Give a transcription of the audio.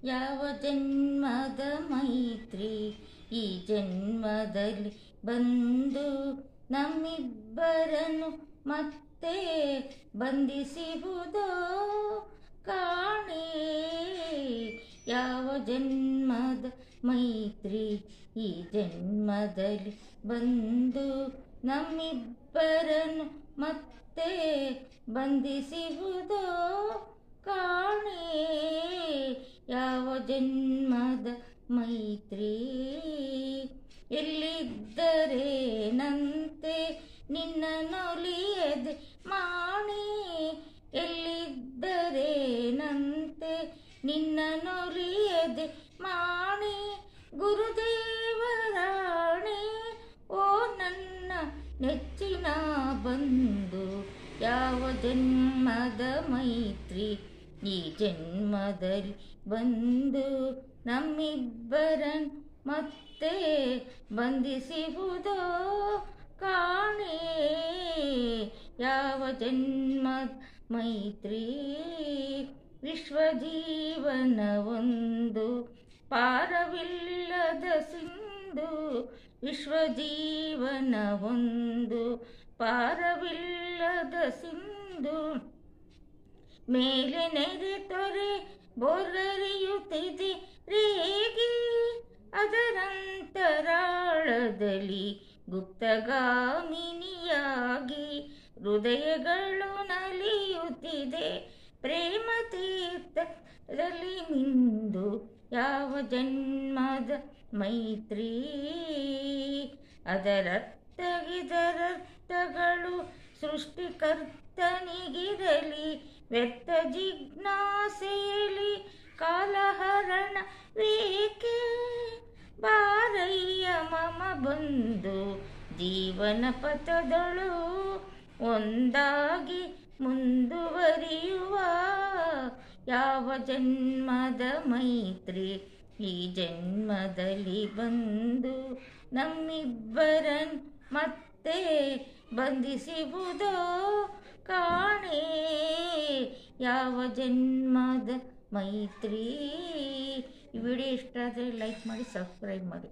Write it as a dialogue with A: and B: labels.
A: ಯಾವ ಜನ್ಮದ ಮೈತ್ರಿ ಈ ಜನ್ಮದಲ್ಲಿ ಬಂದು ನಮ್ಮಿಬ್ಬರನ್ನು ಮತ್ತೆ ಬಂಧಿಸುವುದೋ ಕಾಣೆ. ಯಾವ ಜನ್ಮದ ಮೈತ್ರಿ ಈ ಜನ್ಮದಲ್ಲಿ ಬಂದು ನಮ್ಮಿಬ್ಬರನ್ನು ಮತ್ತೆ ಬಂಧಿಸುವುದೋ ಕಾಣೆ. ಯಾವ ಜನ್ಮದ ಮೈತ್ರಿ. ಎಲ್ಲಿದ್ದರೇನಂತೆ ನಿನ್ನ ನೊಲಿಯದೆ ಮಾಣಿ, ಎಲ್ಲಿದ್ದರೇನಂತೆ ನಿನ್ನ ನೊಲಿಯದೆ ಮಾಣಿ. ಗುರುದೇವರಾಣೆ ಓ ನನ್ನ ನೆಚ್ಚಿನ ಬಂಧು, ಯಾವ ಜನ್ಮದ ಮೈತ್ರಿ ಈ ಜನ್ಮದಲ್ಲಿ ಬಂದು ನಮ್ಮಿಬ್ಬರನ್ನು ಮತ್ತೆ ಬಂಧಿಸುವುದೋ ಕಾಣೆ. ಯಾವ ಜನ್ಮದ ಮೈತ್ರಿ. ವಿಶ್ವಜೀವನ ಒಂದು ಪಾರವಿಲ್ಲದ ಸಿಂಧು, ವಿಶ್ವಜೀವನ ಒಂದು ಪಾರವಿಲ್ಲದ ಸಿಂಧು. ಮೇಲೆ ನೆರೆ ತೊರೆ ಬೋರ್ಗರಿಯುತ್ತಿದೆ ರೇಗಿ, ಅದರಂತರಾಳದಲ್ಲಿ ಗುಪ್ತಗಾಮಿನಿಯಾಗಿ ಹೃದಯಗಳು ನಲಿಯುತ್ತಿದೆ ಪ್ರೇಮ ತೀರ್ಥದಲ್ಲಿ ಮಿಂದು. ಯಾವ ಜನ್ಮದ ಮೈತ್ರಿ. ಅದರರ್ಥಗಿದರರ್ಥಗಳು ಸೃಷ್ಟಿಕರ್ತನಿಗಿರಲಿ, ವ್ಯರ್ಥ ಜಿಜ್ಞಾಸೆಯಲ್ಲಿ ಕಾಲಹರಣ ವೇಕೆ. ಬಾರಯ್ಯ ಮಮ ಬಂಧು ಜೀವನ ಪಥದಳು ಒಂದಾಗಿ ಮುಂದುವರಿಯುವ. ಯಾವ ಜನ್ಮದ ಮೈತ್ರಿ ಈ ಜನ್ಮದಲ್ಲಿ ಬಂದು ನಮ್ಮಿಬ್ಬರನ್ನು ಮತ್ತೆ ಬಂಧಿಸುವುದೋ ಕಾಣೆ. ಯಾವ ಜನ್ಮದ ಮೈತ್ರಿ. ಈ ವಿಡಿಯೋ ಇಷ್ಟ ಆದರೆ ಲೈಕ್ ಮಾಡಿ, ಸಬ್ಸ್ಕ್ರೈಬ್ ಮಾಡಿ.